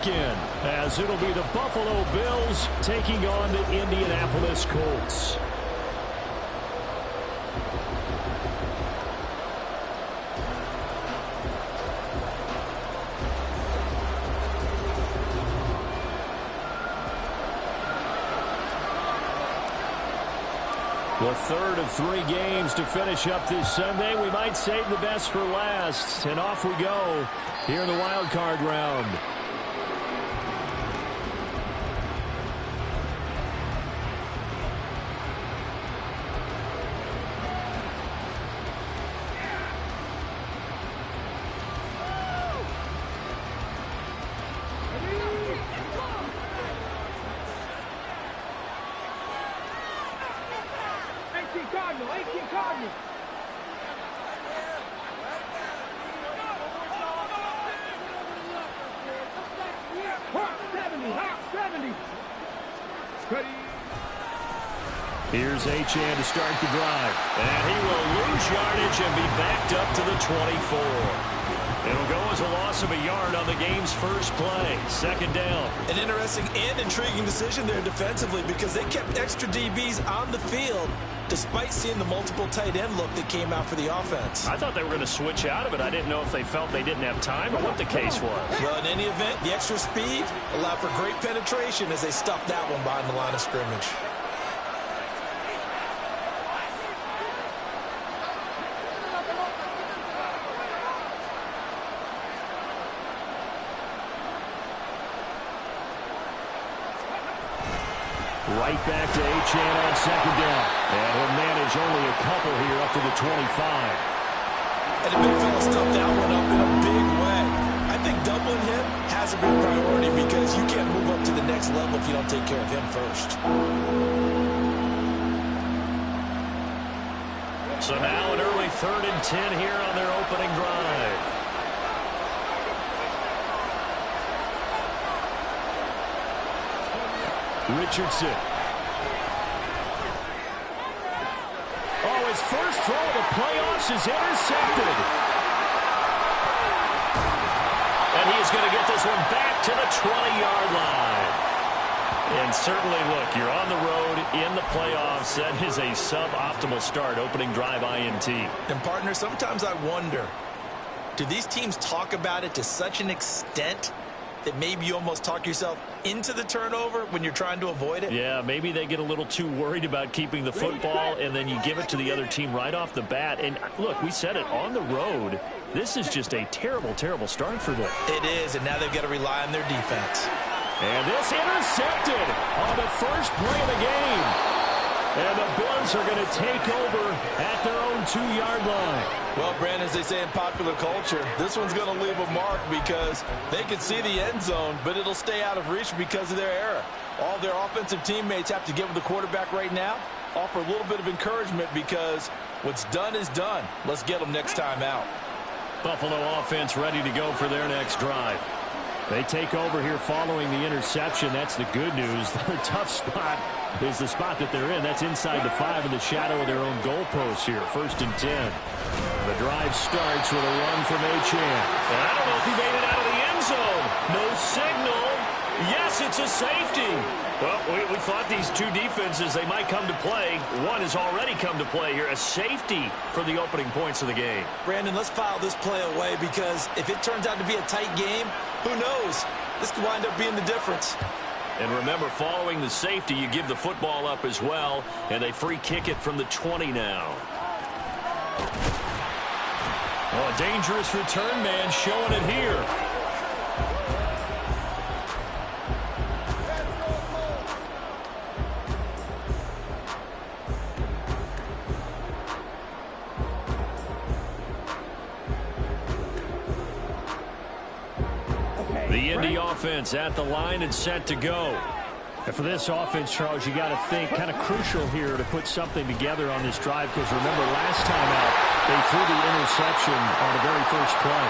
As it'll be the Buffalo Bills taking on the Indianapolis Colts. The third of 3 games to finish up this Sunday. We might save the best for last. And off we go here in the wild card round. Here's Achane to start the drive. And he will lose yardage and be backed up to the 24. It'll go as a loss of a yard on the game's first play. Second down. An interesting and intriguing decision there defensively because they kept extra DBs on the field despite seeing the multiple tight end look that came out for the offense. I thought they were going to switch out of it. I didn't know if they felt they didn't have time or what the case was. Well, in any event, the extra speed allowed for great penetration as they stuffed that one behind the line of scrimmage. Right back to Achane on second down. And he'll manage only a couple here up to the 25. And the big fella stuffed that one up in a big way. I think doubling him has a big priority because you can't move up to the next level if you don't take care of him first. So now an early 3rd and 10 here on their opening drive. Richardson. Oh, his first throw of the playoffs is intercepted. And he's going to get this one back to the 20-yard line. And certainly, look, you're on the road in the playoffs. That is a suboptimal start, opening drive INT. And, partner, sometimes I wonder, do these teams talk about it to such an extent that maybe you almost talk yourself into the turnover when you're trying to avoid it? Yeah, maybe they get a little too worried about keeping the football, and then you give it to the other team right off the bat. And, look, we said it, on the road, this is just a terrible, terrible start for them. It is, and now they've got to rely on their defense. And this intercepted on the first play of the game. And the Bills are going to take over at their own 2-yard line. Well, Brandon, as they say in popular culture, this one's going to leave a mark because they can see the end zone, but it'll stay out of reach because of their error. All their offensive teammates have to give the quarterback right now, offer a little bit of encouragement because what's done is done. Let's get them next time out. Buffalo offense ready to go for their next drive. They take over here following the interception. That's the good news. Their tough spot is the spot that they're in. That's inside the 5 in the shadow of their own goalpost here. 1st and 10. The drive starts with a run from Achane. And I don't know if he made it out of the end zone. No signal. Yes, it's a safety. Well, we thought these two defenses, they might come to play. One has already come to play here. A safety for the opening points of the game. Brandon, let's file this play away because if it turns out to be a tight game, who knows? This could wind up being the difference. And remember, following the safety, you give the football up as well, and they free kick it from the 20 now. Oh, a dangerous return man showing it here. The Indy offense at the line and set to go. And for this offense, Charles, you got to think kind of crucial here to put something together on this drive because remember last time out they threw the interception on the very first play.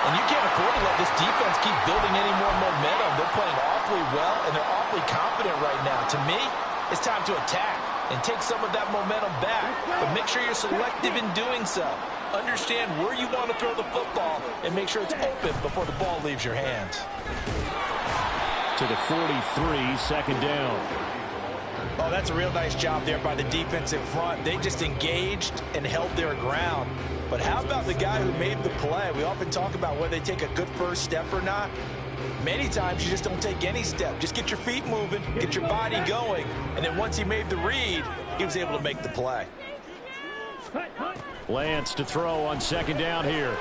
And you can't afford to let this defense keep building any more momentum. They're playing awfully well and they're awfully confident right now. To me, it's time to attack and take some of that momentum back. But make sure you're selective in doing so. Understand where you want to throw the football and make sure it's open before the ball leaves your hands. to the 43, second down. Oh, that's a real nice job there by the defensive front. They just engaged and held their ground. But how about the guy who made the play? We often talk about whether they take a good first step or not. Many times you just don't take any step. Just get your feet moving, get your body going, and then once he made the read, he was able to make the play. Lance to throw on second down here.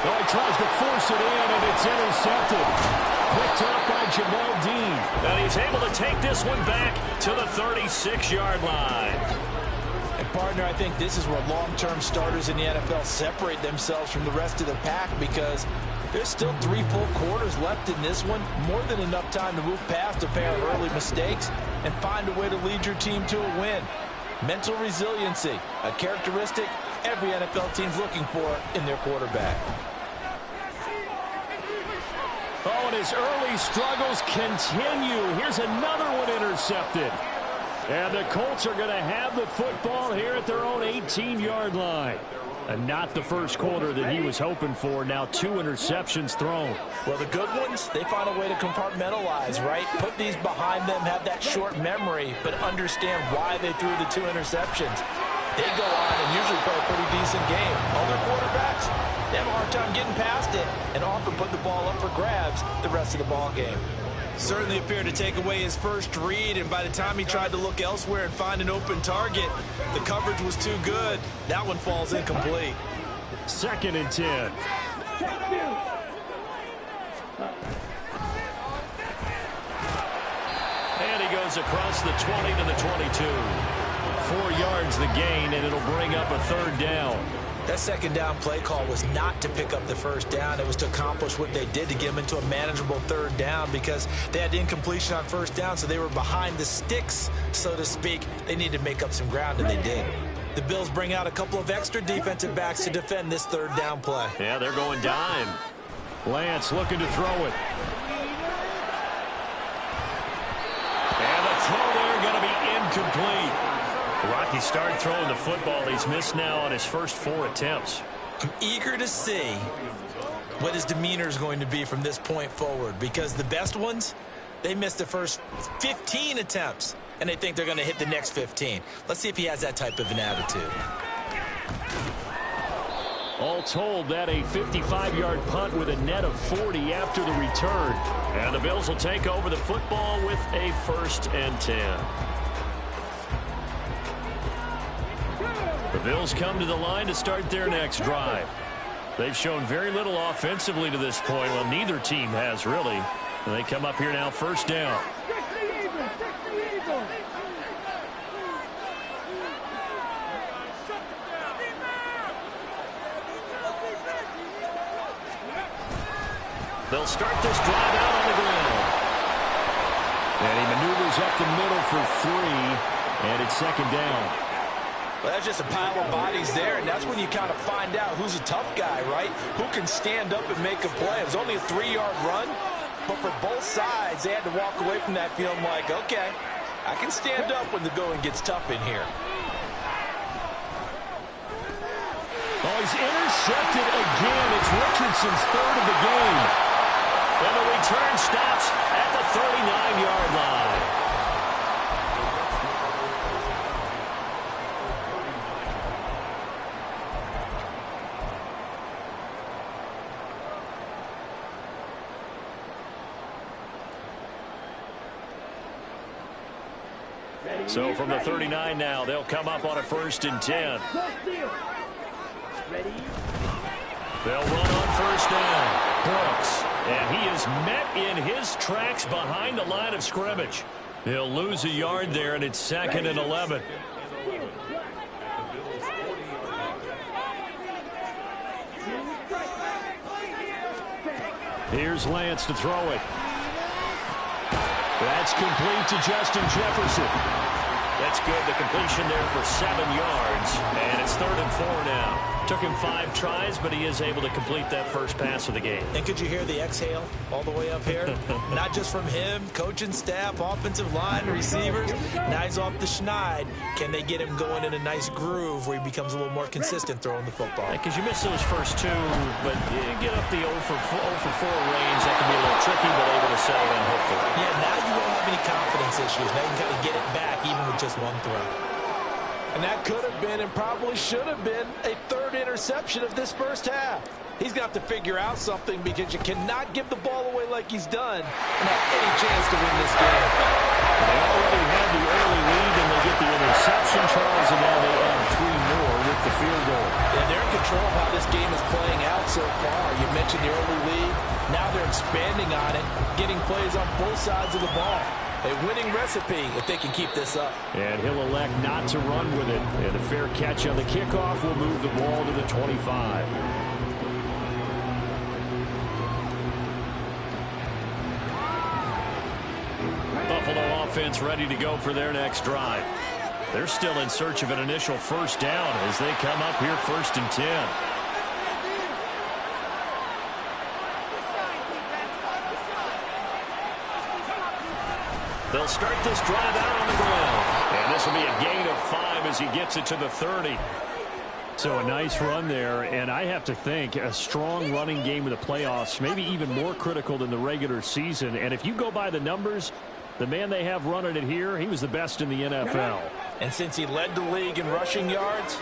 Oh, he tries to force it in, and it's intercepted. Picked up by Jamel Dean. And he's able to take this one back to the 36-yard line. And, partner, I think this is where long-term starters in the NFL separate themselves from the rest of the pack, because there's still 3 full quarters left in this one. More than enough time to move past a pair of early mistakes and find a way to lead your team to a win. Mental resiliency, a characteristic every NFL team's looking for in their quarterback. Oh, and his early struggles continue. Here's another one intercepted. And the Colts are going to have the football here at their own 18-yard line. And not the first quarter that he was hoping for. Now 2 interceptions thrown. Well, the good ones, they find a way to compartmentalize, right? Put these behind them, have that short memory, but understand why they threw the 2 interceptions. They go on and usually play a pretty decent game. Other quarterbacks, they have a hard time getting past it and often put the ball up for grabs the rest of the ball game. Certainly appeared to take away his first read, and by the time he tried to look elsewhere and find an open target, the coverage was too good. That one falls incomplete. 2nd and 10. And he goes across the 20 to the 22. 4 yards the gain, and it'll bring up a 3rd down. That second down play call was not to pick up the first down. It was to accomplish what they did, to get them into a manageable 3rd down, because they had incompletion on first down, so they were behind the sticks, so to speak. They needed to make up some ground, and they did. The Bills bring out a couple of extra defensive backs to defend this 3rd down play. Yeah, they're going dime. Lance looking to throw it. And the throw there going to be incomplete. Rocky started throwing the football. He's missed now on his first 4 attempts. I'm eager to see what his demeanor is going to be from this point forward, because the best ones, they missed the first 15 attempts, and they think they're going to hit the next 15. Let's see if he has that type of an attitude. All told, that a 55-yard punt with a net of 40 after the return. And the Bills will take over the football with a 1st and 10. The Bills come to the line to start their next drive. They've shown very little offensively to this point. Well, neither team has, really. And they come up here now, 1st down. They'll start this drive out on the ground. And he maneuvers up the middle for 3, and it's 2nd down. Well, that's just a pile of bodies there, and that's when you kind of find out who's a tough guy, right? Who can stand up and make a play. It was only a 3-yard run, but for both sides, they had to walk away from that feeling like, okay, I can stand up when the going gets tough in here. Oh, he's intercepted again. It's Richardson's 3rd of the game. And the return stops at the 39-yard line. So from the 39 now, they'll come up on a 1st and 10. They'll run on 1st down. Brooks. And he is met in his tracks behind the line of scrimmage. He'll lose a yard there, and it's 2nd and 11. Here's Lance to throw it. That's complete to Justin Jefferson. That's good. The completion there for 7 yards. And it's 3rd and 4 now. Took him 5 tries, but he is able to complete that first pass of the game. And could you hear the exhale all the way up here? Not just from him, coaching staff, offensive line, receivers. Now he's off the schneid. Can they get him going in a nice groove where he becomes a little more consistent throwing the football? Because you miss those first 2, but you get up the 0 for 4 range, that can be a little tricky, but able to settle in hopefully. Yeah, now you won't have any confidence issues. Now you can kind of get it back even with just one throw. And that could have been and probably should have been a third interception of this first half. He's got to figure out something because you cannot give the ball away like he's done and have any chance to win this game. They already had the early lead, and they get the interception, Charles, and now they add 3 more with the field goal. Yeah, they're in control of how this game is playing out so far. You mentioned the early lead. Now they're expanding on it, getting plays on both sides of the ball. A winning recipe if they can keep this up. And he'll elect not to run with it. And a fair catch on the kickoff will move the ball to the 25. Buffalo offense ready to go for their next drive. They're still in search of an initial first down as they come up here 1st and 10. They'll start this drive out on the ground. And this will be a gain of 5 as he gets it to the 30. So a nice run there, and I have to think a strong running game in the playoffs, maybe even more critical than the regular season. And if you go by the numbers, the man they have running it here, he was the best in the NFL. And since he led the league in rushing yards,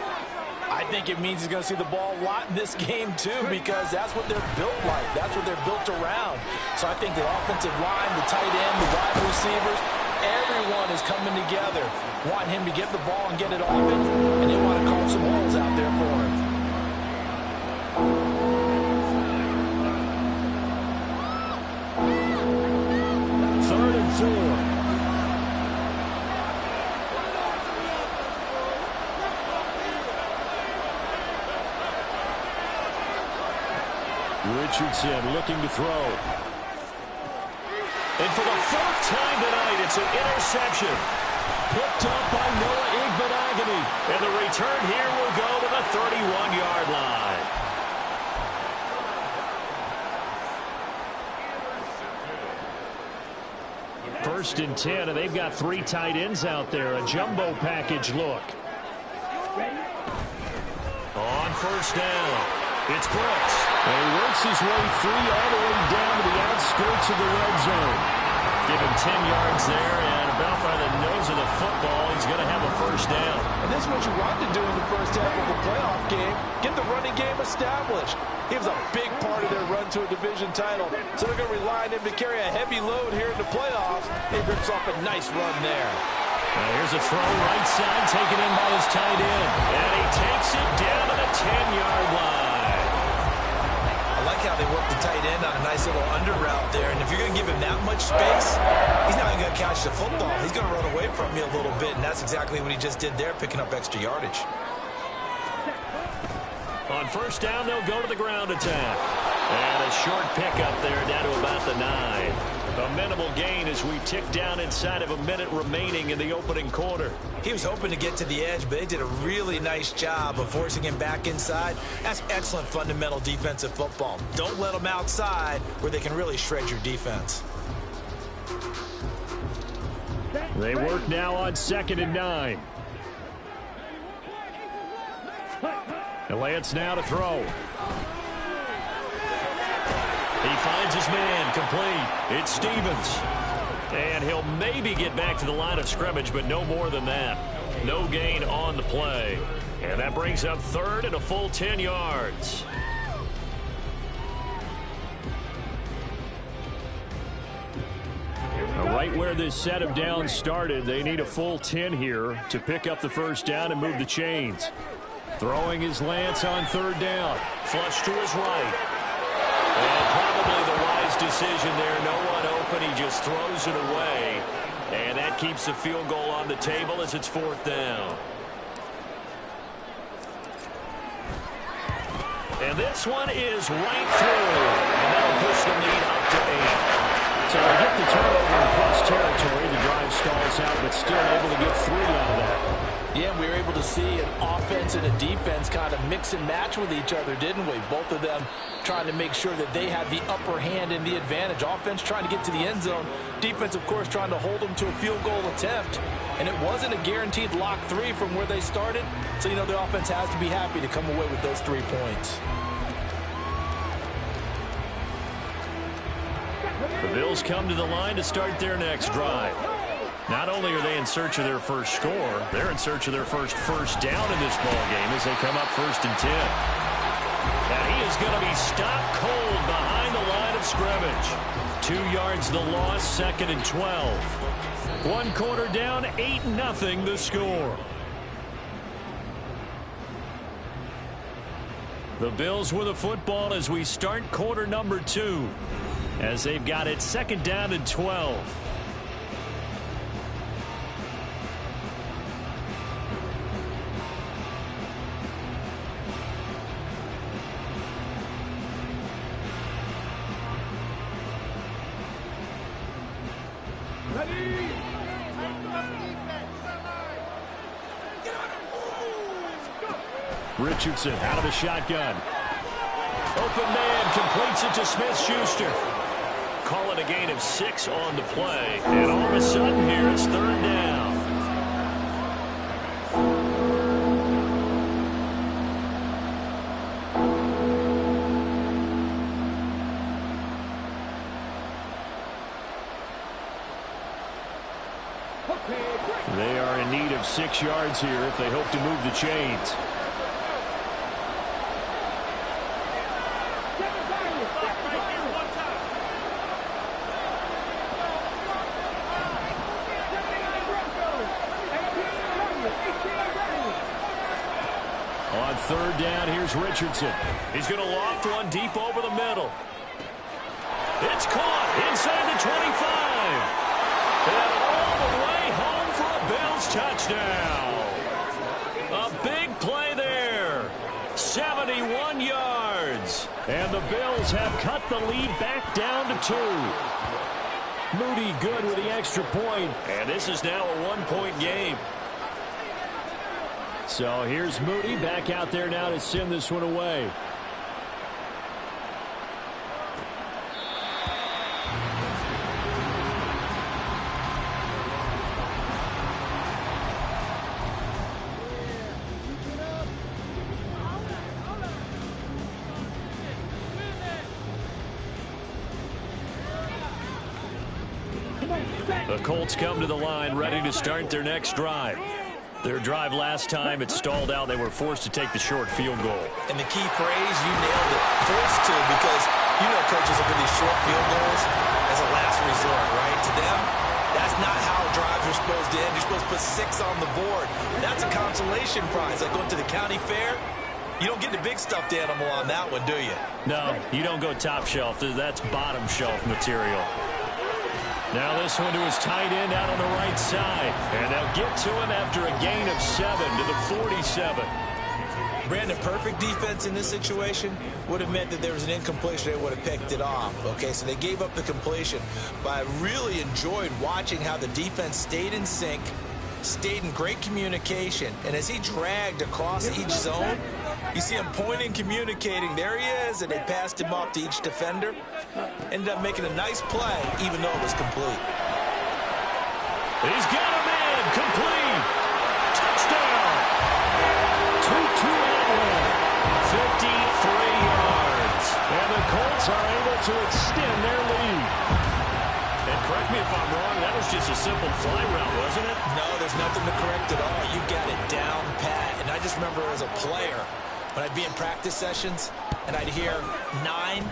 I think it means he's going to see the ball a lot in this game, too, because that's what they're built like. That's what they're built around. So I think the offensive line, the tight end, the wide receivers, everyone is coming together, wanting him to get the ball and get it open, and they want to carve some holes out there for him. Third and 4. Richardson looking to throw. And for the 4th time tonight, it's an interception. Picked up by Noah Igbenogany. And the return here will go to the 31-yard line. First and 10, and they've got 3 tight ends out there. A jumbo package look. On first down, it's Brooks. And he works his way free all the way down to the outskirts of the red zone. Give him 10 yards there, and about by the nose of the football, he's going to have a first down. And this is what you want to do in the first half of a playoff game. Get the running game established. He was a big part of their run to a division title. So they're going to rely on him to carry a heavy load here in the playoffs. He rips off a nice run there. Now here's a throw right side, taken in by his tight end. And he takes it down to the 10-yard line. I like how they work the tight end on a nice little under route there. And if you're going to give him that much space, he's not even going to catch the football. He's going to run away from you a little bit, and that's exactly what he just did there, picking up extra yardage. On first down, they'll go to the ground attack. And a short pickup there down to about the 9. A minimal gain as we tick down inside of a minute remaining in the opening quarter. He was hoping to get to the edge, but they did a really nice job of forcing him back inside. That's excellent fundamental defensive football. Don't let them outside where they can really shred your defense. They work now on 2nd and 9. And Lance now to throw. He finds his man, complete. It's Stevens. And he'll maybe get back to the line of scrimmage, but no more than that. No gain on the play. And that brings up 3rd and a full 10 yards. Right where this set of downs started, they need a full 10 here to pick up the first down and move the chains. Throwing his Lance on 3rd down. Flush to his right. And probably the wise decision there. No one open. He just throws it away. And that keeps the field goal on the table as it's 4th down. And this one is right through. And that'll push the lead up to 8. So they get the turnover in plus territory. The drive stalls out, but still able to get 3 out of that. Yeah, we were able to see an offense and a defense kind of mix and match with each other, didn't we? Both of them trying to make sure that they had the upper hand and the advantage. Offense trying to get to the end zone. Defense, of course, trying to hold them to a field goal attempt. And it wasn't a guaranteed lock 3 from where they started. So, you know, the offense has to be happy to come away with those 3 points. The Bills come to the line to start their next drive. Not only are they in search of their first score, they're in search of their first down in this ball game as they come up 1st and 10. And he is going to be stopped cold behind the line of scrimmage. 2 yards the loss, 2nd and 12. 1 quarter down, 8-0 the score. The Bills with the football as we start quarter number 2. As they've got it 2nd down and 12. Richardson out of the shotgun. Open man completes it to Smith-Schuster. Call it a gain of 6 on the play. And all of a sudden here it's 3rd down. They are in need of 6 yards here if they hope to move the chains. On 3rd down, here's Richardson. He's going to loft one deep over the middle. It's caught inside the 25. And all the way home for a Bills touchdown. A big play there. 71 yards. And the Bills have cut the lead back down to 2. Moody good with the extra point. And this is now a 1-point game. So here's Moody back out there now to send this one away. The Colts come to the line ready to start their next drive. Their drive last time, it stalled out. They were forced to take the short field goal. And the key phrase, you nailed it, forced to, because you know coaches look at these short field goals as a last resort, right? To them, that's not how drives are supposed to end. You're supposed to put 6 on the board. That's a consolation prize, like going to the county fair. You don't get the big stuffed animal on that one, do you? No, you don't go top shelf. That's bottom shelf material. Now this one to his tight end out on the right side. And they'll get to him after a gain of 7 to the 47. Brandon, perfect defense in this situation would have meant that there was an incompletion. They would have picked it off. Okay, so they gave up the completion. But I really enjoyed watching how the defense stayed in sync, stayed in great communication. And as he dragged across each zone, you see him pointing, communicating. There he is, and they passed him off to each defender. Ended up making a nice play, even though it was complete. He's got a man, complete. Touchdown. Tutu Atwell, 53 yards. And the Colts are able to extend their lead. And correct me if I'm wrong, that was just a simple fly route, wasn't it? No, there's nothing to correct at all. You got it down pat. And I just remember as a player, when I'd be in practice sessions, and I'd hear 9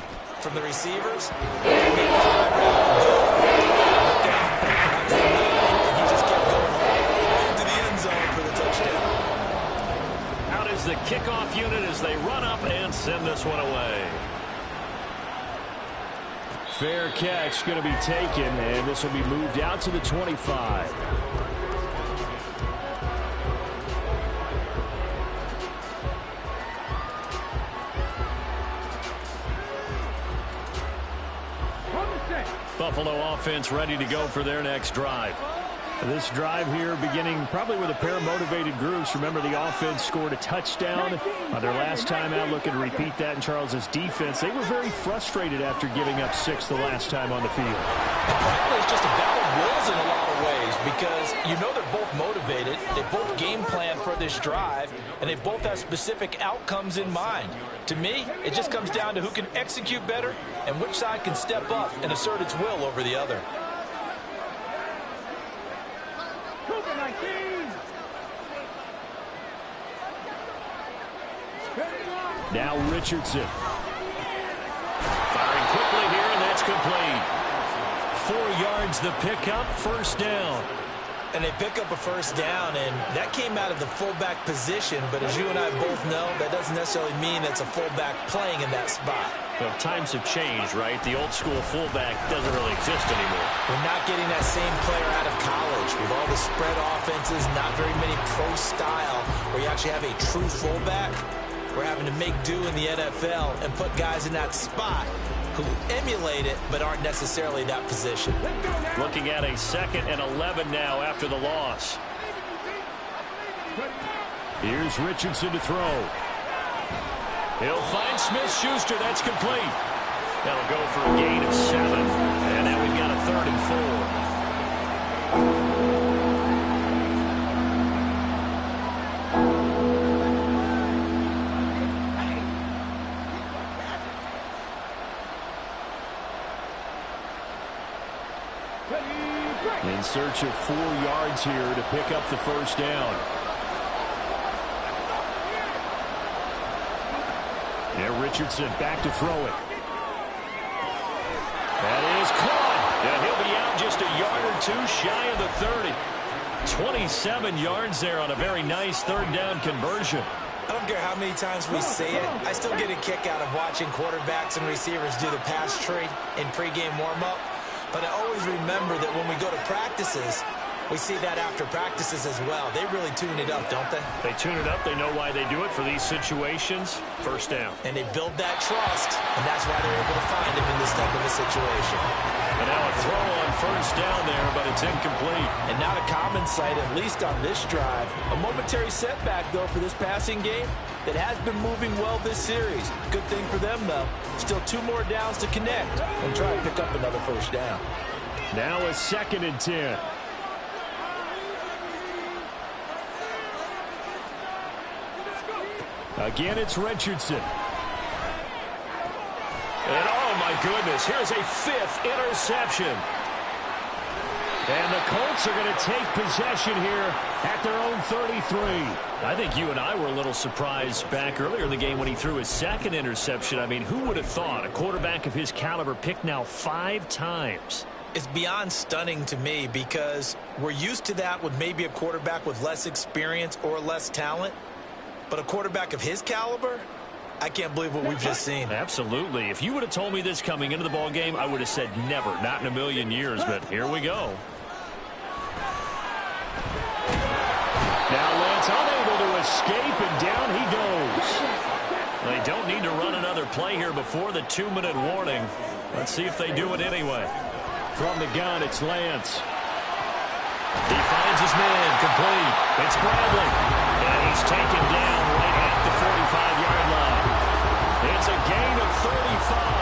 from the receivers, and make a fly route, go, look down, and he just kept going all into the end zone for the touchdown. Out is the kickoff unit as they run up and send this one away. Fair catch going to be taken, and this will be moved out to the 25. Buffalo offense ready to go for their next drive. This drive here beginning probably with a pair of motivated groups. Remember, the offense scored a touchdown on their last time out, looking to repeat that in Charles's defense. They were very frustrated after giving up 6 the last time on the field. Frankly, it's just a battle of wills in a lot of ways because you know they're both motivated. They both game plan for this drive, and they both have specific outcomes in mind. To me, it just comes down to who can execute better and which side can step up and assert its will over the other. Now Richardson. Firing quickly here, and that's complete. 4 yards the pickup, first down. And they pick up a first down, and that came out of the fullback position. But as you and I both know, that doesn't necessarily mean it's a fullback playing in that spot. Well, times have changed, right? The old school fullback doesn't really exist anymore. We're not getting that same player out of college. With all the spread offenses, not very many pro style where you actually have a true fullback. We're having to make do in the NFL and put guys in that spot who emulate it but aren't necessarily that position. Looking at a 2nd and 11 now after the loss. Here's Richardson to throw. He'll find Smith-Schuster. That's complete. That'll go for a gain of 7. And now we've got a 3rd and 4. In search of 4 yards here to pick up the first down. Yeah, Richardson back to throw it. That is caught. Yeah, he'll be out just a yard or 2 shy of the 30. 27 yards there on a very nice 3rd down conversion. I don't care how many times we say it, I still get a kick out of watching quarterbacks and receivers do the pass tree in pregame warm-up. But I always remember that when we go to practices, we see that after practices as well. They really tune it up, don't they? They tune it up. They know why they do it for these situations. First down. And they build that trust, and that's why they're able to find him in this type of a situation. And now a throw on first down there, but it's incomplete. And not a common sight, at least on this drive. A momentary setback, though, for this passing game that has been moving well this series. Good thing for them, though. Still 2 more downs to connect and try to pick up another first down. Now a 2nd and 10. Again, it's Richardson. And oh my goodness, here's a 5th interception. And the Colts are going to take possession here at their own 33. I think you and I were a little surprised back earlier in the game when he threw his 2nd interception. I mean, who would have thought a quarterback of his caliber picked now 5 times? It's beyond stunning to me because we're used to that with maybe a quarterback with less experience or less talent. But a quarterback of his caliber, I can't believe what we've just seen. Absolutely. If you would have told me this coming into the ball game, I would have said never, not in a million years. But here we go. Now Lance unable to escape, and down he goes. They don't need to run another play here before the 2-minute warning. Let's see if they do it anyway. From the gun, it's Lance. He finds his man, complete. It's Bradley. And he's taken down right at the 45-yard line. It's a gain of 35.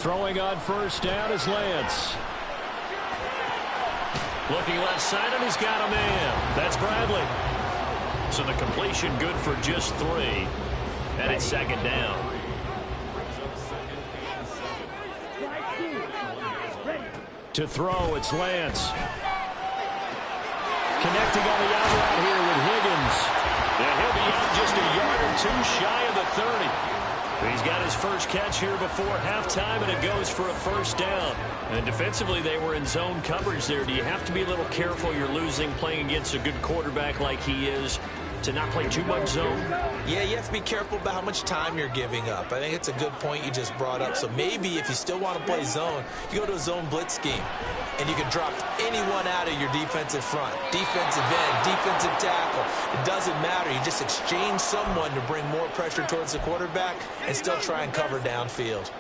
Throwing on first down is Lance. Looking left side, and he's got a man. That's Bradley. So the completion good for just 3. And it's 2nd down. To throw, it's Lance. Connecting on the out route here with Higgins. And he'll be out just a yard or 2 shy of the 30. He's got his first catch here before halftime, and it goes for a first down. And defensively, they were in zone coverage there. Do you have to be a little careful? You're losing playing against a good quarterback like he is. to not play too much zone? Yeah, you have to be careful about how much time you're giving up. I think it's a good point you just brought up. So maybe if you still want to play zone, you go to a zone blitz scheme, and you can drop anyone out of your defensive front. Defensive end, defensive tackle. It doesn't matter. You just exchange someone to bring more pressure towards the quarterback and still try and cover downfield.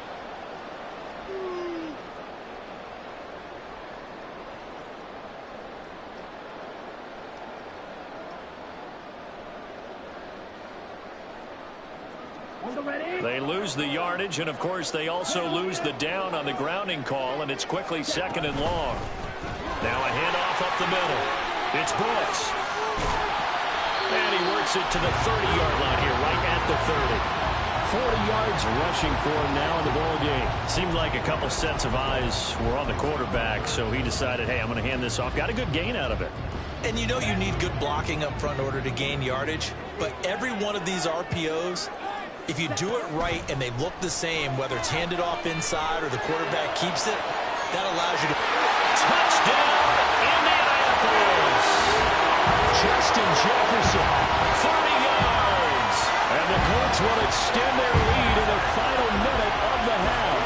They lose the yardage, and of course they also lose the down on the grounding call, and it's quickly 2nd and long. Now a handoff up the middle. It's Brooks. And he works it to the 30-yard line here, right at the 30. 40 yards rushing for him now in the ball game. Seemed like a couple sets of eyes were on the quarterback, so he decided, hey, I'm going to hand this off. Got a good gain out of it. And you know you need good blocking up front in order to gain yardage, but every one of these RPOs, if you do it right and they look the same, whether it's handed off inside or the quarterback keeps it, that allows you to... Touchdown, Indianapolis! Justin Jefferson, 30 yards! And the Colts will extend their lead in the final minute of the half.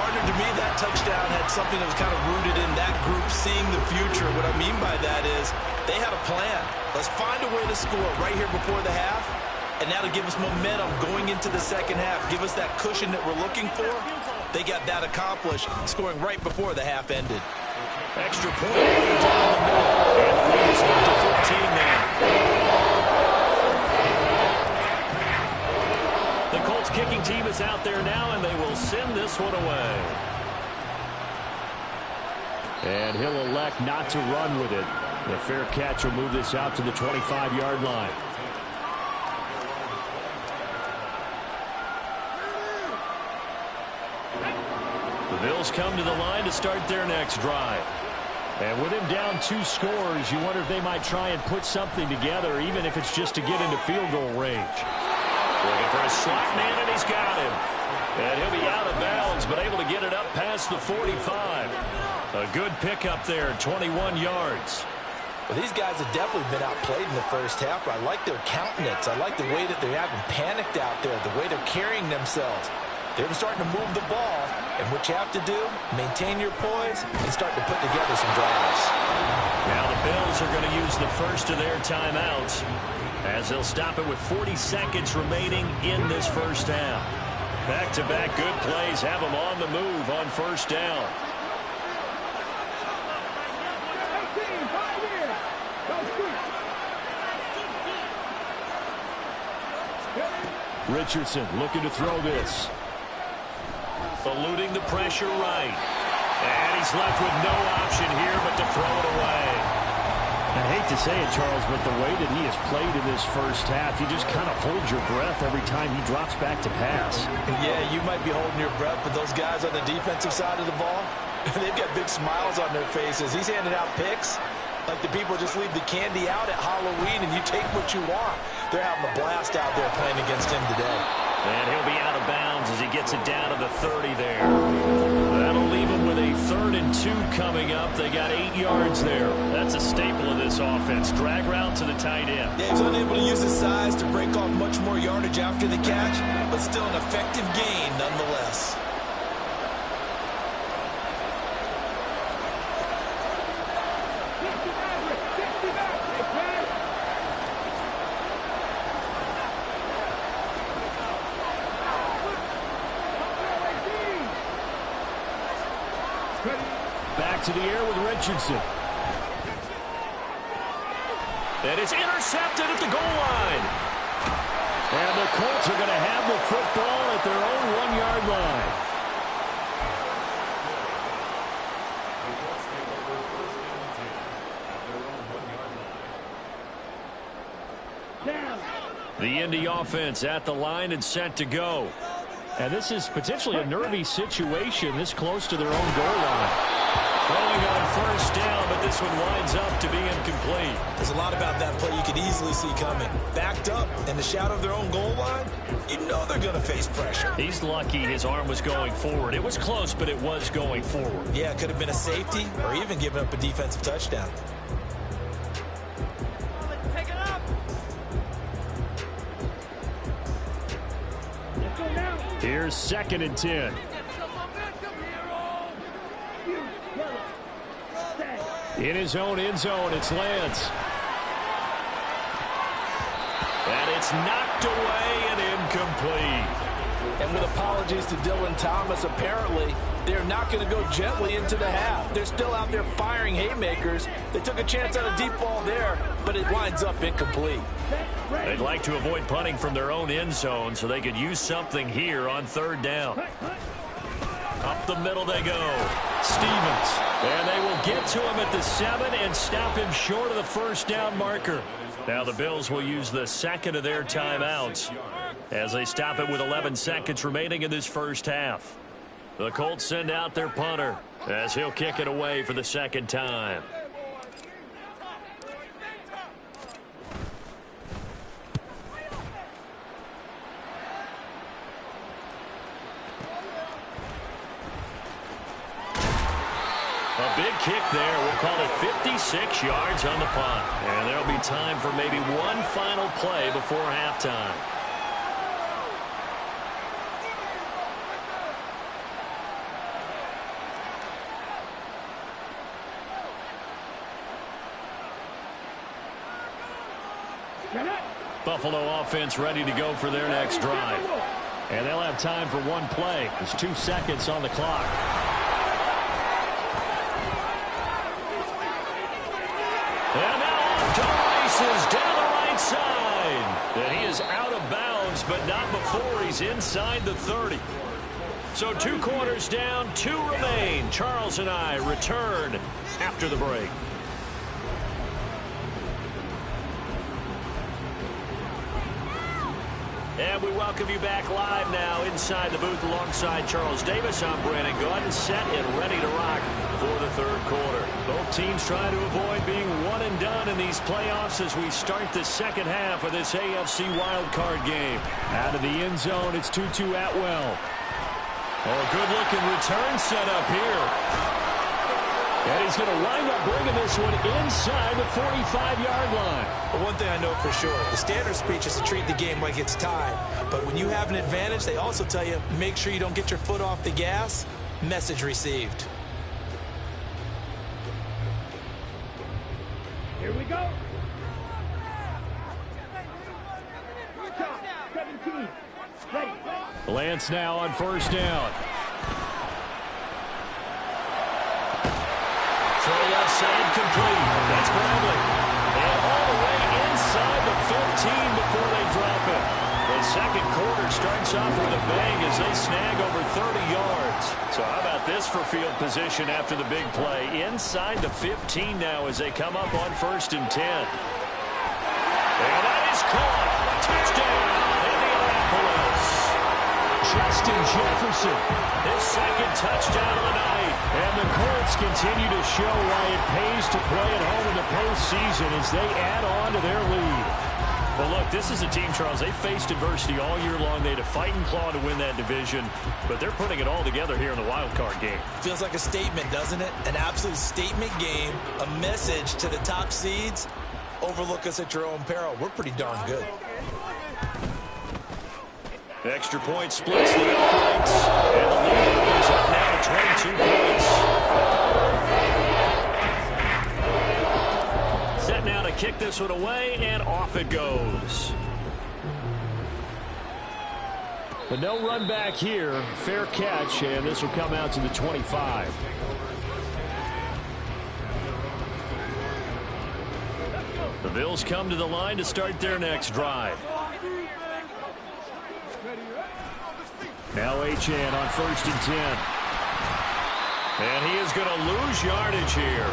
Partner, to me, that touchdown had something that was kind of rooted in that group seeing the future. What I mean by that is they had a plan. Let's find a way to score right here before the half. And now to give us momentum going into the second half, give us that cushion that we're looking for. They got that accomplished, scoring right before the half ended. Extra point down the middle. And the lead is up to 15 now. The Colts kicking team is out there now, and they will send this one away. And he'll elect not to run with it. The fair catch will move this out to the 25-yard line. Bills come to the line to start their next drive. And with him down 2 scores, you wonder if they might try and put something together, even if it's just to get into field goal range. Looking for a slot man, and he's got him. And he'll be out of bounds, but able to get it up past the 45. A good pickup there, 21 yards. Well, these guys have definitely been outplayed in the first half, but I like their countenance. I like the way that they haven't panicked out there, the way they're carrying themselves. They're starting to move the ball, and what you have to do, maintain your poise and start to put together some drives. Now the Bills are going to use the first of their timeouts as they'll stop it with 40 seconds remaining in this first half. Back-to-back good plays have them on the move on first down. Richardson looking to throw this. Eluding the pressure right. And he's left with no option here but to throw it away. I hate to say it, Charles, but the way that he has played in this first half, you just kind of hold your breath every time he drops back to pass. Yeah, you might be holding your breath, but those guys on the defensive side of the ball, they've got big smiles on their faces. He's handing out picks like the people just leave the candy out at Halloween and you take what you want. They're having a blast out there playing against him today. And he'll be out of bounds as he gets it down to the 30 there. That'll leave him with a 3rd and 2 coming up. They got 8 yards there. That's a staple of this offense. Drag route to the tight end. Yeah, he's unable to use his size to break off much more yardage after the catch, but still an effective gain nonetheless. Back to the air with Richardson. And it's intercepted at the goal line. And the Colts are going to have the football at their own 1-yard line. The Indy offense at the line and set to go. And this is potentially a nervy situation this close to their own goal line. Throwing on first down, but this one winds up to be incomplete. There's a lot about that play you could easily see coming. Backed up in the shadow of their own goal line, you know they're going to face pressure. He's lucky his arm was going forward. It was close, but it was going forward. Yeah, it could have been a safety or even giving up a defensive touchdown. Pick it up. Here's 2nd and 10. In his own end zone, it's Lance. And it's knocked away and incomplete. And with apologies to Dylan Thomas, apparently they're not going to go gently into the half. They're still out there firing haymakers. They took a chance on a deep ball there, but it winds up incomplete. They'd like to avoid punting from their own end zone so they could use something here on 3rd down. Up the middle they go. Stevens. And they will get to him at the 7 and stop him short of the 1st down marker. Now the Bills will use the 2nd of their timeouts as they stop it with 11 seconds remaining in this 1st half. The Colts send out their punter as he'll kick it away for the 2nd time. A big kick there. We'll call it 56 yards on the punt. And there'll be time for maybe one final play before halftime. Buffalo offense ready to go for their next drive. And they'll have time for one play. There's 2 seconds on the clock. And now off to races down the right side. And he is out of bounds, but not before he's inside the 30. So 2 quarters down, 2 remain. Charles and I return after the break. And we welcome you back live now inside the booth alongside Charles Davis. I'm Brandon Gaudin, set and ready to rock for the 3rd quarter. Both teams trying to avoid being one and done in these playoffs as we start the 2nd half of this AFC Wildcard game. Out of the end zone, it's Tutu Atwell. Oh, good-looking return set up here. And he's going to wind up bringing this one inside the 45-yard line. But one thing I know for sure, the standard speech is to treat the game like it's tied. But when you have an advantage, they also tell you, make sure you don't get your foot off the gas. Message received. Here we go. 17. Ready. Lance now on 1st down. Throw left side complete. That's Bradley. And all the way inside the 15 before they drop it. The 2nd quarter starts off with a bang as they snag over 30 yards. So how about this for field position after the big play? Inside the 15 now as they come up on 1st and 10. And that is caught. Touchdown, Indianapolis. Justin Jefferson, his 2nd touchdown of the night. And the Colts continue to show why it pays to play at home in the postseason as they add on to their lead. Well, look, this is a team, Charles, they faced adversity all year long. They had to fight and claw to win that division, but they're putting it all together here in the wild card game. Feels like a statement, doesn't it? An absolute statement game, a message to the top seeds. Overlook us at your own peril. We're pretty darn good. Extra point splits the uprights, and the lead opens up now to 22 points. Set now to kick this one away, and off it goes. But no run back here. Fair catch, and this will come out to the 25. The Bills come to the line to start their next drive. Now Achane on 1st and 10. And he is going to lose yardage here.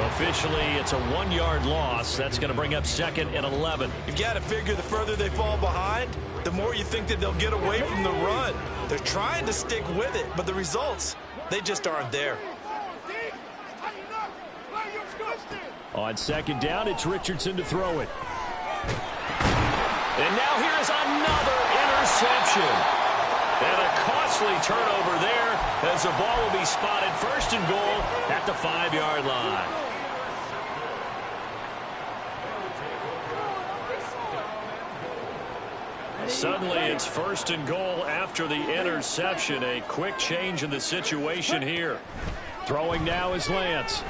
Officially, it's a 1-yard loss. That's going to bring up 2nd and 11. You've got to figure the further they fall behind, the more you think that they'll get away from the run. They're trying to stick with it, but the results, they just aren't there. On 2nd down, it's Richardson to throw it. And now here is another interception. And a costly turnover there as the ball will be spotted 1st and goal at the 5-yard line. Suddenly it's 1st and goal after the interception. A quick change in the situation here. Throwing now is Lance.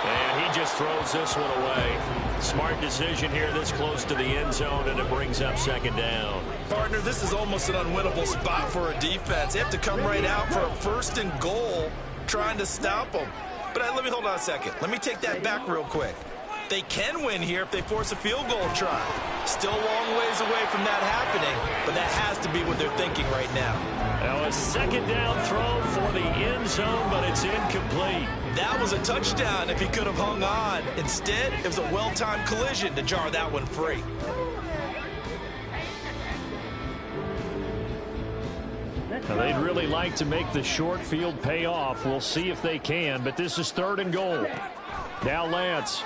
And he just throws this one away. Smart decision here this close to the end zone, and it brings up 2nd down. Partner, this is almost an unwinnable spot for a defense. They have to come right out for a 1st and goal trying to stop them. But let me hold on a second. Let me take that back real quick. They can win here if they force a field goal try. Still a long ways away from that happening, but that has to be what they're thinking right now. Now a 2nd down throw for the end zone, but it's incomplete. That was a touchdown if he could have hung on. Instead, it was a well-timed collision to jar that one free. Now they'd really like to make the short field pay off. We'll see if they can, but this is 3rd and goal. Now Lance.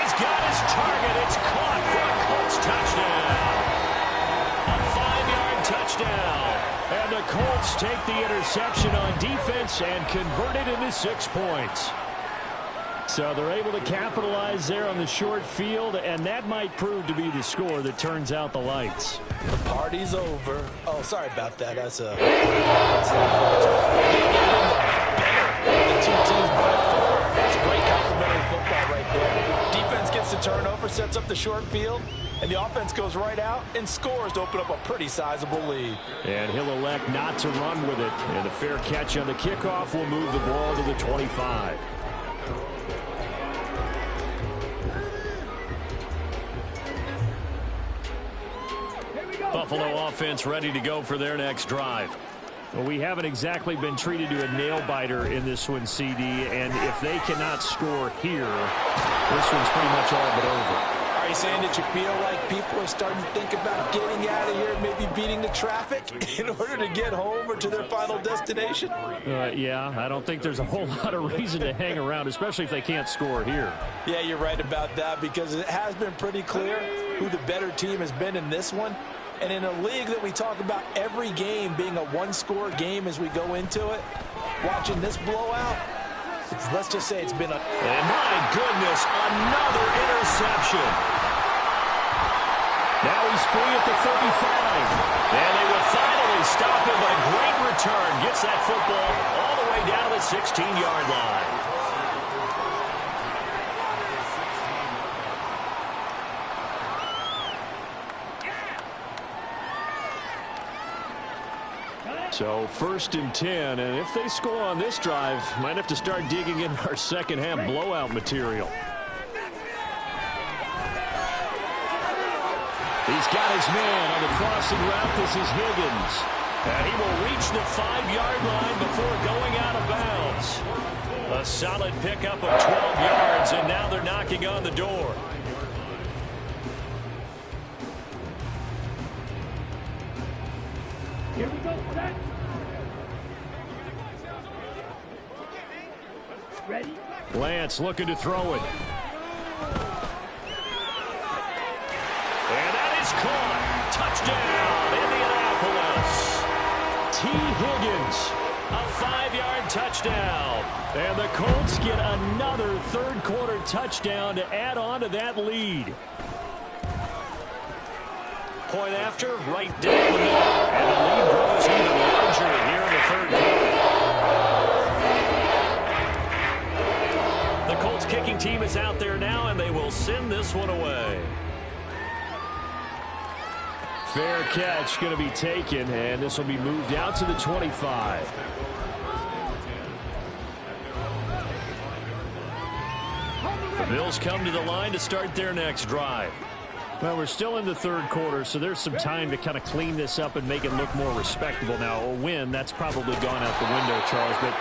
He's got his target. It's caught for a Colts touchdown. A 5-yard touchdown. And the Colts take the interception on defense and convert it into 6 points. So they're able to capitalize there on the short field, and that might prove to be the score that turns out the lights. The party's over. Oh, sorry about that. That's the two teams by far. That's great complimentary football right there. Defense gets the turnover, sets up the short field, and the offense goes right out and scores to open up a pretty sizable lead. And he'll elect not to run with it. And a fair catch on the kickoff will move the ball to the 25. Buffalo offense ready to go for their next drive. Well, we haven't exactly been treated to a nail-biter in this one, CD, and if they cannot score here, this one's pretty much all but over. Are you saying that you feel like people are starting to think about getting out of here, maybe beating the traffic in order to get home or to their final destination? Yeah, I don't think there's a whole lot of reason to hang around, especially if they can't score here. Yeah, you're right about that, because it has been pretty clear who the better team has been in this one. And in a league that we talk about every game being a one-score game as we go into it, watching this blowout, let's just say it's been a... And my goodness, another interception. Now he's free at the 35. And they will finally stop him, but a great return. Gets that football all the way down to the 16-yard line. So 1st and 10, and if they score on this drive, might have to start digging in our second half blowout material. He's got his man on the crossing route. This is Higgins. And he will reach the 5-yard line before going out of bounds. A solid pickup of 12 yards, and now they're knocking on the door. Here we go, set. Ready? Lance looking to throw it. And that is caught. Touchdown, Indianapolis. T. Higgins, a 5-yard touchdown. And the Colts get another third-quarter touchdown to add on to that lead. Point after, right down the middle. And the lead grows even larger here in the third quarter. The Colts kicking team is out there now, and they will send this one away. Fair catch going to be taken, and this will be moved out to the 25. The Bills come to the line to start their next drive. Well, we're still in the third quarter, so there's some time to kind of clean this up and make it look more respectable. Now, a win, that's probably gone out the window, Charles, but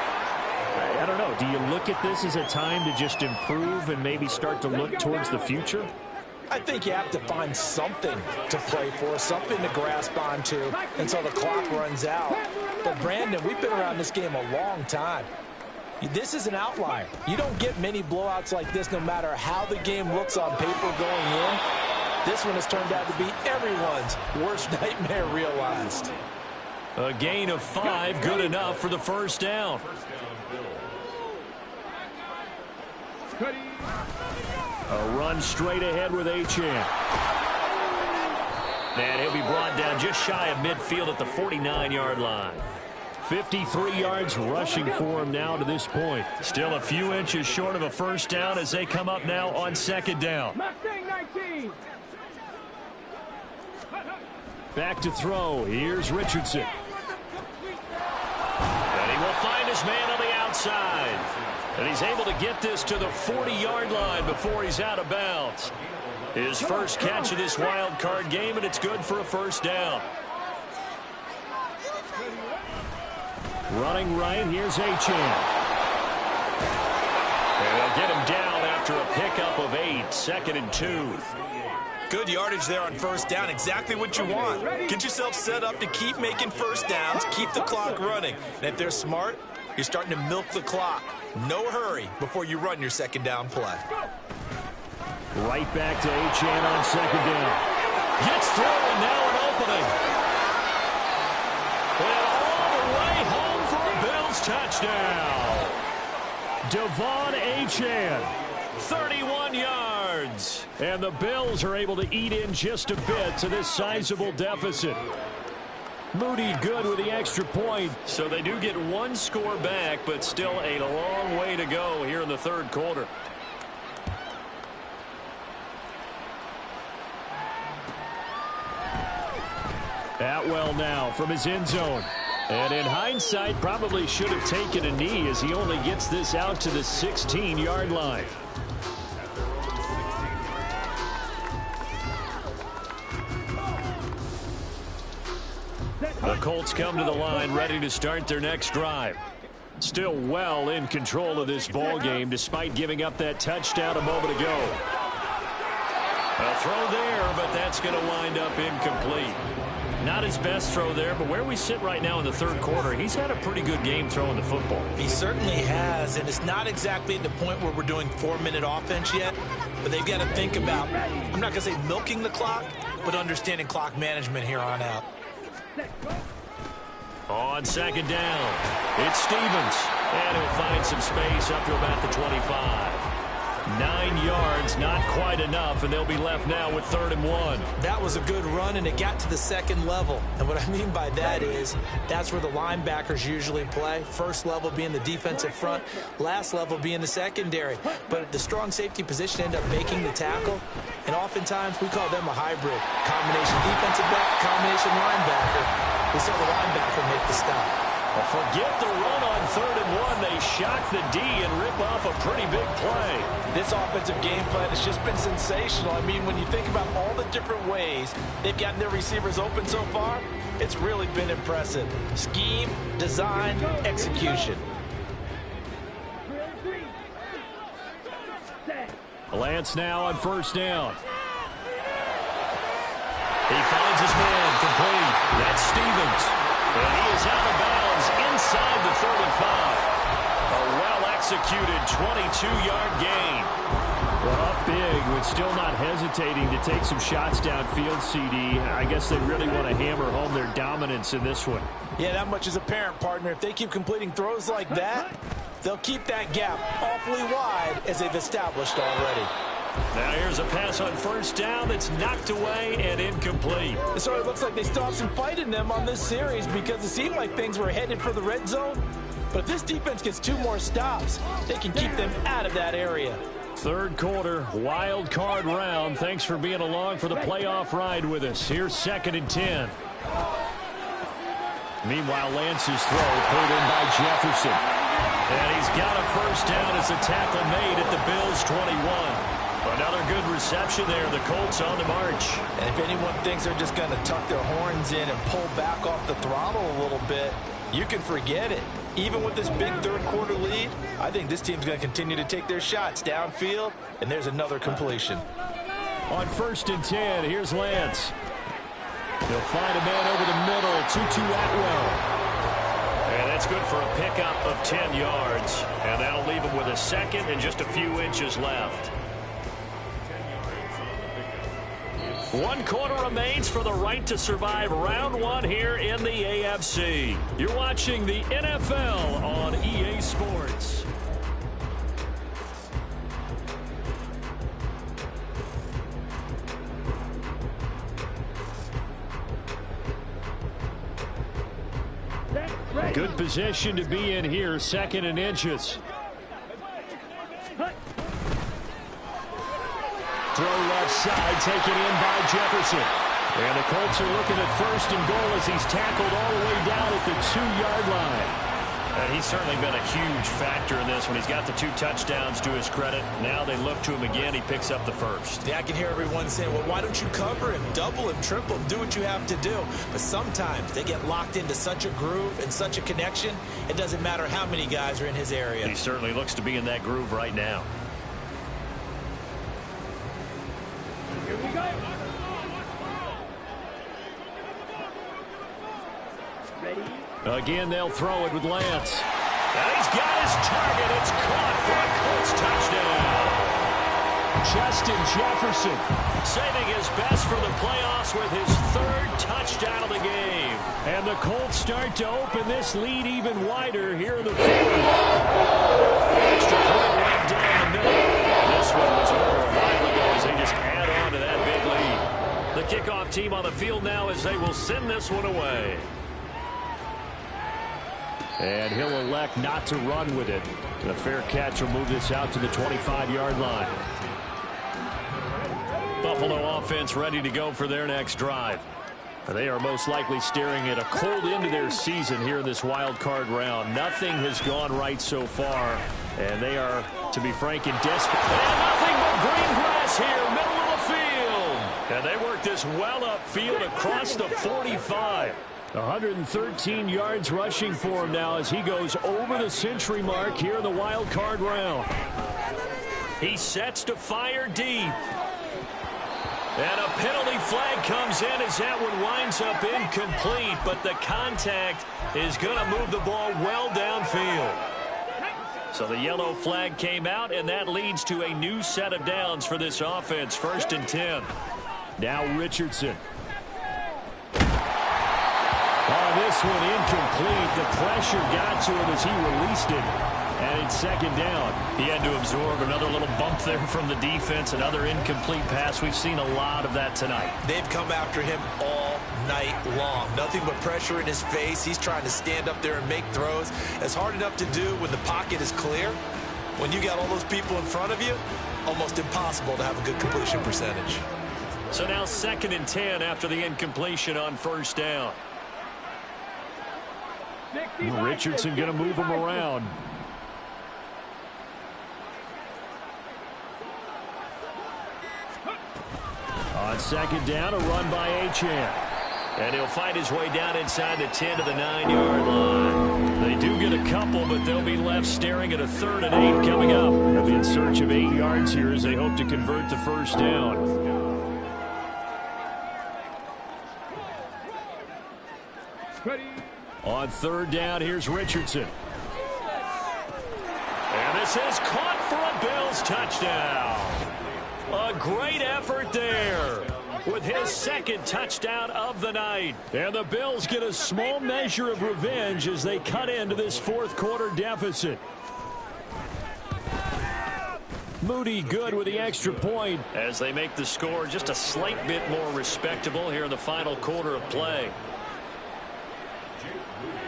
I don't know. Do you look at this as a time to just improve and maybe start to look towards the future? I think you have to find something to play for, something to grasp onto until the clock runs out. But, Brandon, we've been around this game a long time. This is an outlier. You don't get many blowouts like this no matter how the game looks on paper going in. This one has turned out to be everyone's worst nightmare realized. A gain of 5, good enough for the first down. A run straight ahead with Achane. And he'll be brought down just shy of midfield at the 49-yard line. 53 yards rushing for him now to this point. Still a few inches short of a first down as they come up now on second down. Back to throw. Here's Richardson. And he will find his man on the outside. And he's able to get this to the 40-yard line before he's out of bounds. His first catch of this wild card game, and it's good for a first down. Running right, here's Achane. And they'll get him down after a pickup of 8, 2nd and 2. Good yardage there on first down. Exactly what you want. Get yourself set up to keep making first downs, keep the clock running. And if they're smart, you're starting to milk the clock. No hurry before you run your second down play. Right back to Achane on second down. Gets through, and now an opening. And all the way home for a Bills touchdown. Devon Achane, 31 yards. And the Bills are able to eat in just a bit to this sizable deficit. Moody good with the extra point. So they do get one score back, but still a long way to go here in the third quarter. Atwell now from his end zone. And in hindsight, probably should have taken a knee as he only gets this out to the 16-yard line. The Colts come to the line ready to start their next drive. Still well in control of this ball game despite giving up that touchdown a moment ago. A throw there, but that's going to wind up incomplete. Not his best throw there, but where we sit right now in the third quarter, he's had a pretty good game throwing the football. He certainly has, and it's not exactly at the point where we're doing 4-minute offense yet, but they've got to think about, I'm not going to say milking the clock, but understanding clock management here on out. On second down, it's Stevens, and he'll find some space up to about the 25. 9 yards, not quite enough, and they'll be left now with 3rd and 1. That was a good run, and it got to the second level. And what I mean by that is that's where the linebackers usually play. First level being the defensive front, last level being the secondary. But the strong safety position ended up making the tackle, and oftentimes we call them a hybrid. Combination defensive back, combination linebacker. We saw the linebacker make the stop. Well, forget the run on 3rd and 1. They shock the D and rip off a pretty big play. This offensive game plan has just been sensational. I mean, when you think about all the different ways they've gotten their receivers open so far, it's really been impressive. Scheme, design, execution. Lance now on first down. He finds his man complete. That's Stevens. And he is out of bounds inside the 35. A well-executed 22-yard gain. Well, up big, but still not hesitating to take some shots downfield, CD. I guess they really want to hammer home their dominance in this one. Yeah, that much is apparent, partner. If they keep completing throws like that, they'll keep that gap awfully wide as they've established already. Now here's a pass on first down that's knocked away and incomplete. So it looks like they still have some fight in them on this series because it seemed like things were headed for the red zone. But if this defense gets 2 more stops, they can keep them out of that area. Third quarter, wild card round. Thanks for being along for the playoff ride with us. Here's 2nd and 10. Meanwhile, Lance's throw pulled in by Jefferson. And he's got a first down as a tackle made at the Bills' 21. Another good reception there. The Colts on the march. And if anyone thinks they're just going to tuck their horns in and pull back off the throttle a little bit, you can forget it. Even with this big third quarter lead, I think this team's going to continue to take their shots downfield, and there's another completion. On 1st and 10, here's Lance. He'll find a man over the middle, Tutu Atwell. And that's good for a pickup of 10 yards. And that'll leave him with a second and just a few inches left. 1 quarter remains for the right to survive round 1 here in the AFC. You're watching the NFL on EA Sports. Good position to be in here, 2nd and inches. Throw left side, taken in by Jefferson. And the Colts are looking at 1st and goal as he's tackled all the way down at the 2-yard line. He's certainly been a huge factor in this when he's got the 2 touchdowns to his credit. Now they look to him again. He picks up the 1st. Yeah, I can hear everyone saying, well, why don't you cover him, double him, triple him, do what you have to do. But sometimes they get locked into such a groove and such a connection, it doesn't matter how many guys are in his area. He certainly looks to be in that groove right now. Here we go. Ready? Again, they'll throw it with Lance. And he's got his target. It's caught for a Colts touchdown. Justin Jefferson saving his best for the playoffs with his 3rd touchdown of the game. And the Colts start to open this lead even wider here in the 4th. Extra point right down the middle. This one was over a while ago as they just add on to that big lead. The kickoff team on the field now as they will send this one away. And he'll elect not to run with it. The fair catch will move this out to the 25-yard line. Buffalo offense ready to go for their next drive. They are most likely staring at a cold end to their season here in this wild card round. Nothing has gone right so far, and they are, to be frank, in desperate. And nothing but green grass here, middle of the field. And they work this well upfield across the 45. 113 yards rushing for him now as he goes over the century mark here in the wild card round. He sets to fire deep. And a penalty flag comes in as that one winds up incomplete, but the contact is going to move the ball well downfield. So the yellow flag came out, and that leads to a new set of downs for this offense. 1st and 10. Now Richardson. Oh, this one incomplete. The pressure got to him as he released it. And it's 2nd down. He had to absorb another little bump there from the defense. Another incomplete pass. We've seen a lot of that tonight. They've come after him all night long. Nothing but pressure in his face. He's trying to stand up there and make throws. It's hard enough to do when the pocket is clear. When you got all those people in front of you, almost impossible to have a good completion percentage. So now 2nd and 10 after the incompletion on 1st down. Richardson going to move him around. On 2nd down, a run by Achane. And he'll find his way down inside the 10 to the 9-yard line. They do get a couple, but they'll be left staring at a 3rd and 8 coming up. They'll be in search of 8 yards here as they hope to convert the 1st down. Ready? On 3rd down, here's Richardson. And this is caught for a Bills touchdown. A great effort there with his 2nd touchdown of the night. And the Bills get a small measure of revenge as they cut into this 4th quarter deficit. Moody good with the extra point as they make the score just a slight bit more respectable here in the final quarter of play.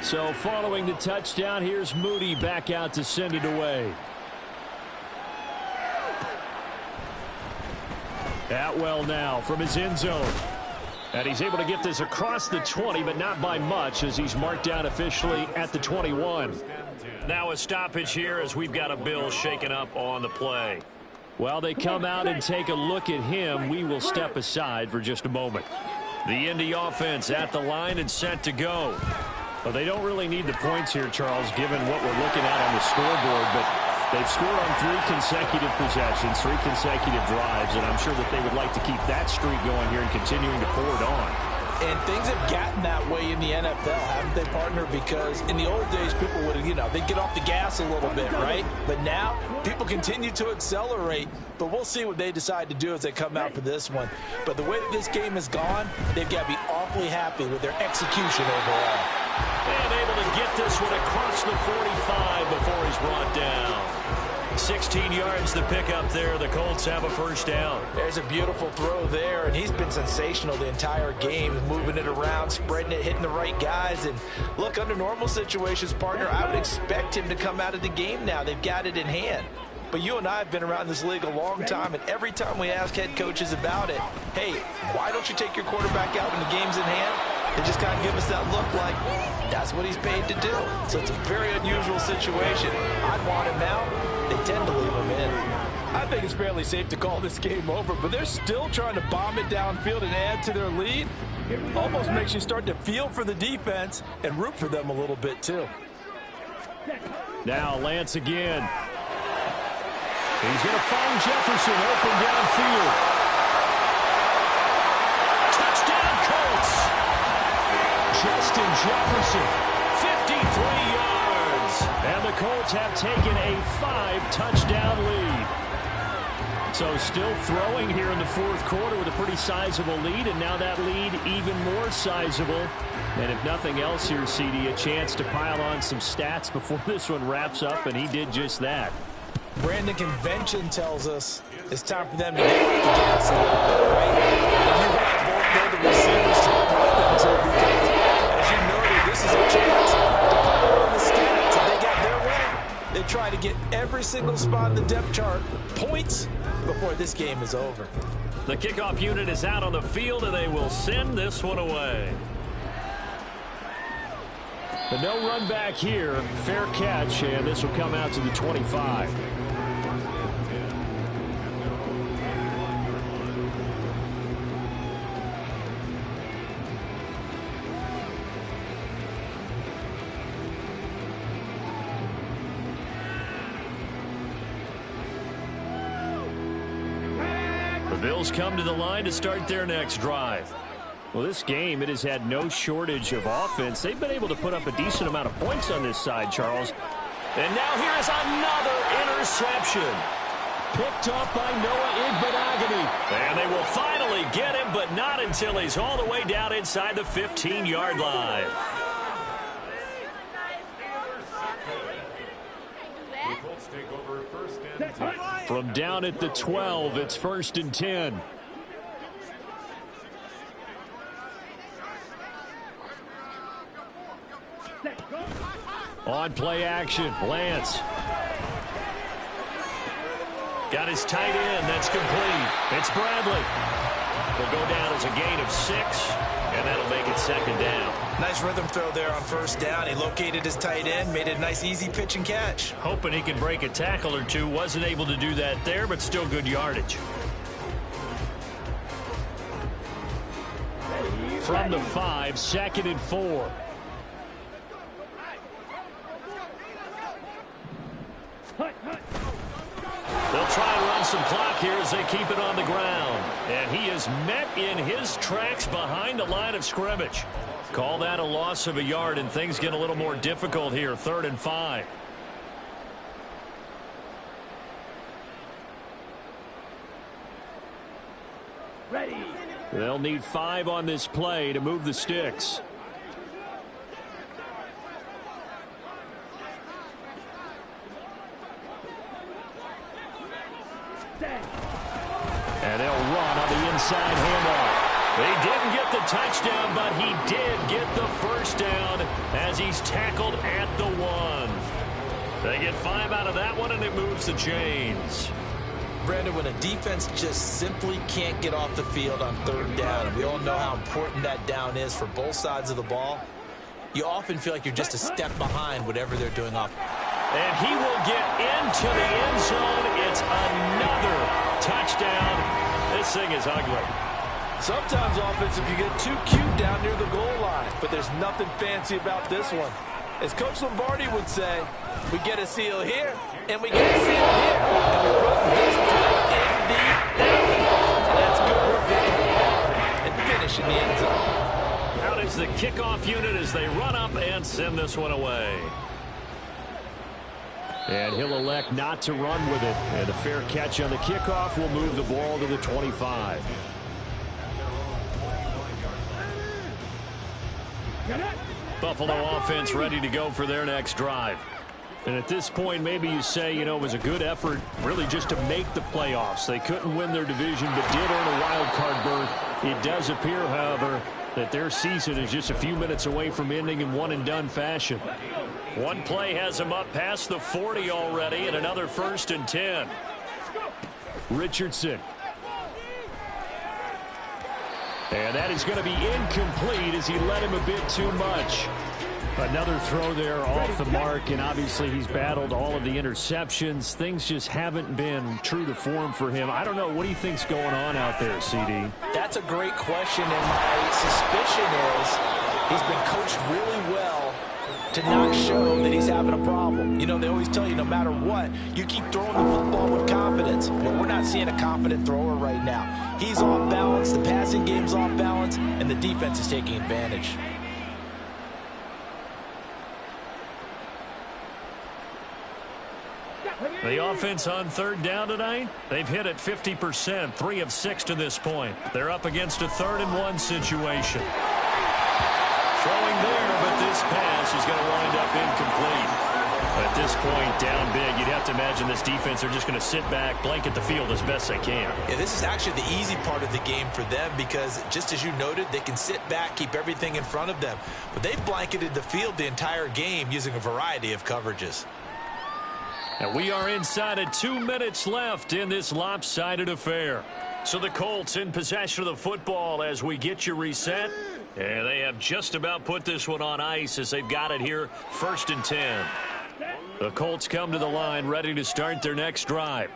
So following the touchdown, here's Moody back out to send it away. Atwell now from his end zone. And he's able to get this across the 20, but not by much as he's marked down officially at the 21. Now a stoppage here as we've got a Bill shaken up on the play. While they come out and take a look at him, we will step aside for just a moment. The Indy offense at the line and set to go. Well, they don't really need the points here, Charles, given what we're looking at on the scoreboard, but they've scored on 3 consecutive possessions, 3 consecutive drives, and I'm sure that they would like to keep that streak going here and continuing to pour it on. And things have gotten that way in the NFL, haven't they, partner? Because in the old days, people would, they'd get off the gas a little bit, right? But now, people continue to accelerate. But we'll see what they decide to do as they come out for this one. But the way that this game has gone, they've got to be awfully happy with their execution overall. And able to get this one across the 45 before he's brought down. 16 yards to pick up there. The Colts have a first down. There's a beautiful throw there, and he's been sensational the entire game, moving it around, spreading it, hitting the right guys. And look, under normal situations, partner, I would expect him to come out of the game now. They've got it in hand. But you and I have been around this league a long time, and every time we ask head coaches about it, hey, why don't you take your quarterback out when the game's in hand? They just kind of give us that look like that's what he's paid to do. So it's a very unusual situation. I'd want him out. They tend to leave him in. I think it's fairly safe to call this game over, but they're still trying to bomb it downfield and add to their lead. Almost makes you start to feel for the defense and root for them a little bit too. Now Lance again. He's going to find Jefferson open downfield. Touchdown Colts. Justin Jefferson, 53 yards. And the Colts have taken a 5-touchdown lead. So still throwing here in the fourth quarter with a pretty sizable lead, and now that lead even more sizable. And if nothing else here, CD, a chance to pile on some stats before this one wraps up, and he did just that. Brandon, convention tells us it's time for them to get off the gas a little bit, right? You have both the receivers to as you noted, this is a chance to pile on the stats. If they got their way, they try to get every single spot in the depth chart points before this game is over. The kickoff unit is out on the field, and they will send this one away. The no run back here, fair catch, and this will come out to the 25. The Bills come to the line to start their next drive. Well, this game, it has had no shortage of offense. They've been able to put up a decent amount of points on this side, Charles. And now here is another interception. Picked up by Noah Igbenogany. And they will finally get him, but not until he's all the way down inside the 15-yard line. From down at the 12, it's 1st and 10. On play action, Lance. Got his tight end, that's complete. It's Bradley. Will go down as a gain of 6, and that'll make it 2nd down. Nice rhythm throw there on 1st down. He located his tight end, made it a nice easy pitch and catch. Hoping he can break a tackle or two. Wasn't able to do that there, but still good yardage. From the 5, 2nd and 4. They'll try and run some clock here as they keep it on the ground. And he is met in his tracks behind the line of scrimmage. Call that a loss of a yard, and things get a little more difficult here. 3rd and 5. Ready. They'll need 5 on this play to move the sticks. And they'll run on the inside handoff. They didn't get the touchdown, but he did get the first down as he's tackled at the 1. They get 5 out of that one, and it moves the chains. Brandon, when a defense just simply can't get off the field on 3rd down, and we all know how important that down is for both sides of the ball, you often feel like you're just a step behind whatever they're doing off. And he will get into the end zone. It's another touchdown. This thing is ugly. Sometimes offense, if you get too cute down near the goal line, but there's nothing fancy about this one. As Coach Lombardi would say, we get a seal here, and we get a seal here. And we run this play in the alley. And that's good work and finish in the end zone. Out is the kickoff unit as they run up and send this one away. And he'll elect not to run with it. And a fair catch on the kickoff will move the ball to the 25. Buffalo offense ready to go for their next drive. And at this point, maybe you say, it was a good effort really just to make the playoffs. They couldn't win their division but did earn a wild card berth. It does appear, however, that their season is just a few minutes away from ending in one-and-done fashion. One play has them up past the 40 already, and another 1st and 10. Richardson. And that is going to be incomplete as he led him a bit too much. Another throw there off the mark, and obviously he's battled all of the interceptions. Things just haven't been true to form for him. I don't know. What do you think's going on out there, CD? That's a great question, and my suspicion is he's been coached really well to not show that he's having a problem. They always tell you no matter what, you keep throwing the football with confidence. Well, we're not seeing a confident thrower right now. He's off balance, the passing game's off balance, and the defense is taking advantage. The offense on 3rd down tonight, they've hit it 50%, 3 of 6 to this point. They're up against a 3rd and 1 situation. Throwing there, but this pass is going to wind up incomplete. At this point, down big, you'd have to imagine this defense are just going to sit back, blanket the field as best they can. Yeah, this is actually the easy part of the game for them because, just as you noted, they can sit back, keep everything in front of them. But they've blanketed the field the entire game using a variety of coverages. And we are inside of 2 minutes left in this lopsided affair. So the Colts in possession of the football as we get you reset. And they have just about put this one on ice as they've got it here, 1st and 10. The Colts come to the line ready to start their next drive.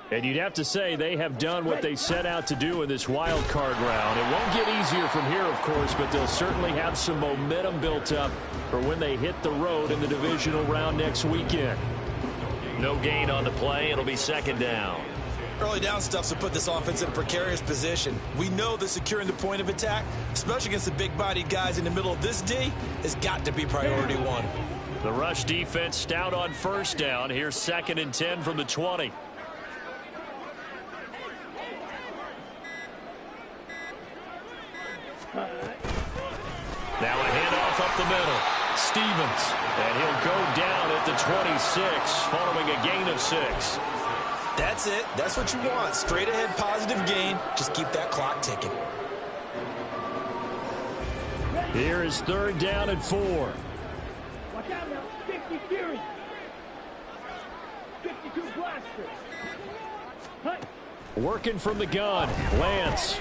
And you'd have to say they have done what they set out to do in this wild card round. It won't get easier from here, of course, but they'll certainly have some momentum built up for when they hit the road in the divisional round next weekend. No gain on the play. It'll be 2nd down. Early down stuff to put this offense in a precarious position. We know that securing the point of attack, especially against the big-bodied guys in the middle of this D, has got to be priority 1. The rush defense stout on 1st down. Here's 2nd and 10 from the 20. Now a handoff up the middle. Stevens, and he'll go down at the 26 following a gain of 6. That's it. That's what you want. Straight ahead positive gain. Just keep that clock ticking. Here is 3rd down and 4. Watch out now. 50 Fury. 52 Blaster. Hi. Working from the gun. Lance.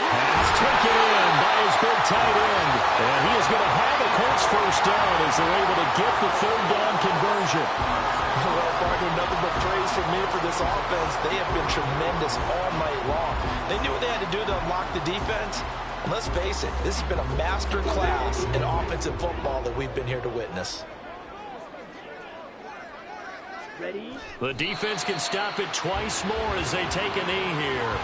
That's taken in by his big tight end. And he is going to have a Colts 1st down as they're able to get the 3rd down conversion. Well, partner, nothing but praise from me for this offense. They have been tremendous all night long. They knew what they had to do to unlock the defense. And let's face it, this has been a master class in offensive football that we've been here to witness. Ready? The defense can stop it twice more as they take a knee here.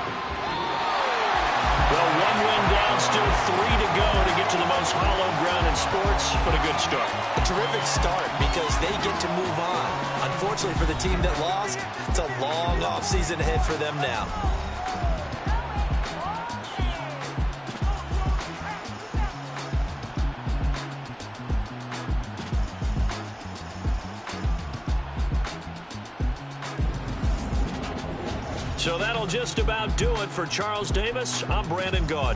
Well, 1 win down, still 3 to go to get to the most hallowed ground in sports, but a good start. A terrific start because they get to move on. Unfortunately for the team that lost, it's a long offseason ahead for them now. So that'll just about do it for Charles Davis. I'm Brandon Gaud.